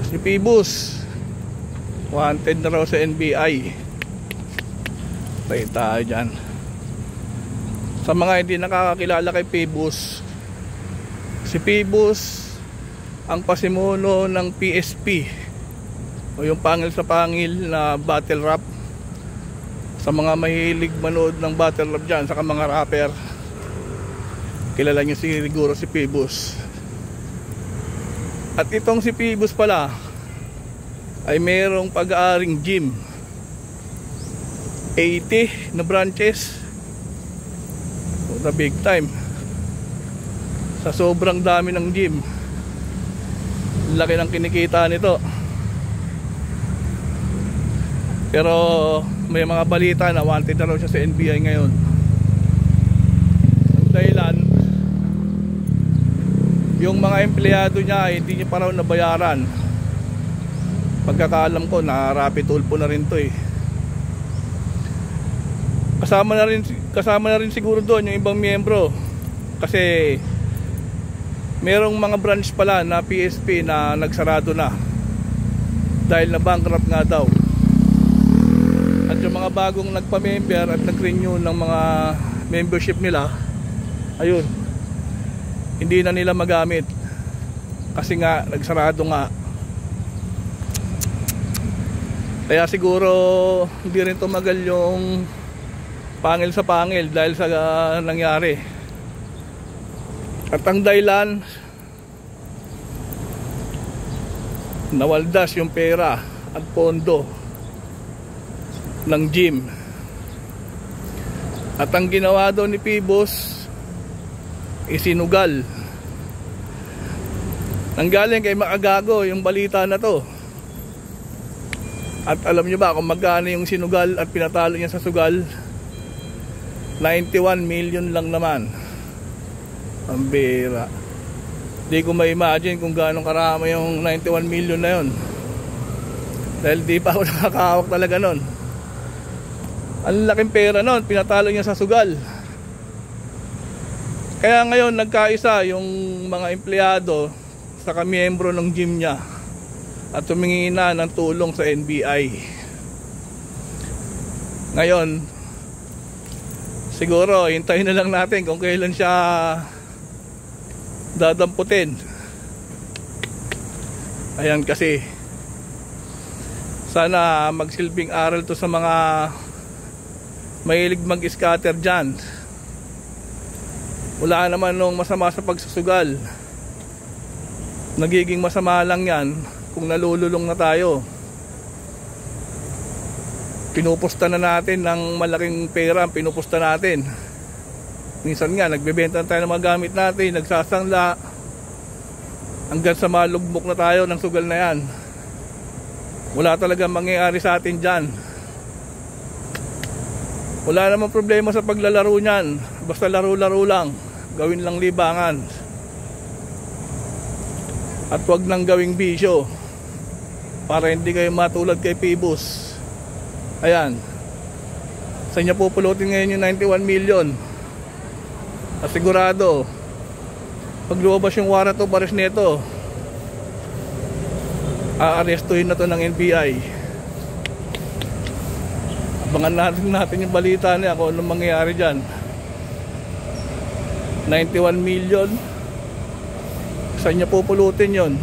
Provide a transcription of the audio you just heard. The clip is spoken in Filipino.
Si Phoebus wanted na raw sa NBI. Tayo tayo dyan. Sa mga hindi nakakakilala kay Phoebus, si Phoebus ang pasimuno ng PSP, o yung pangil sa pangil na battle rap. Sa mga mahilig manood ng battle rap dyan, saka mga rapper, kilala nyo siguro si Phoebus. At itong si Phoebus pala ay mayroong pag-aaring gym, 80 na branches. The big time. Sa sobrang dami ng gym, laki ng kinikita nito. Pero may mga balita na wanted na raw siya sa NBI ngayon. Ang dahilan, yung mga empleyado niya hindi niya pa raw nabayaran. Pagkakaalam ko, na rapid tulpo na rin to eh. Kasama na rin siguro doon yung ibang miyembro, kasi merong mga branch pala na PSP na nagsarado na dahil na bankrupt nga daw. At yung mga bagong nagpa-member at nag-renew ng mga membership nila, ayun, hindi na nila magamit kasi nga nagsarado nga. Kaya siguro hindi rin tumagal yung pangil sa pangil dahil sa nangyari. At ang dahilan, nawaldas yung pera at pondo ng gym. At ang ginawa daw ni Phoebus, isinugal. Nanggaling kay Makagago yung balita na to. At alam nyo ba kung magkano yung sinugal at pinatalo niya sa sugal? 91 million lang naman. Ang bira. Di ko ma-imagine kung gaano karami yung 91 million na yun, dahil di pa ako nakakahawak talaga nun. Ang laking pera nun, pinatalo niya sa sugal. Kaya ngayon nagkaisa yung mga empleyado sa kamiyembro ng gym niya at humingi na ng tulong sa NBI. Ngayon siguro hintayin na lang natin kung kailan siya dadamputin. Ayan, kasi sana magsilbing aral to sa mga mahilig mag-scatter dyan. Wala naman nung masama sa pagsusugal. Nagiging masama lang yan kung nalululong na tayo. Pinupusta na natin ng malaking pera, pinupusta natin. Minsan nga nagbebenta tayo ng mga gamit natin, nagsasangla, hanggang sa malugbok na tayo ng sugal na yan. Wala talaga mangyayari sa atin dyan. Wala namang problema sa paglalaro nyan, basta laro-laro lang, gawin lang libangan. At wag nang gawing bisyo, para hindi kayo matulad kay Phoebus. Ayan, sa inyo pupulutin ngayon yung 91 million. At sigurado, pag lumabas yung warrant of arrest nito, aarestuhin na to ng NBI. Abangan natin yung balita niya kung anong mangyayari dyan. 91 million, sa inyo pupulutin yon.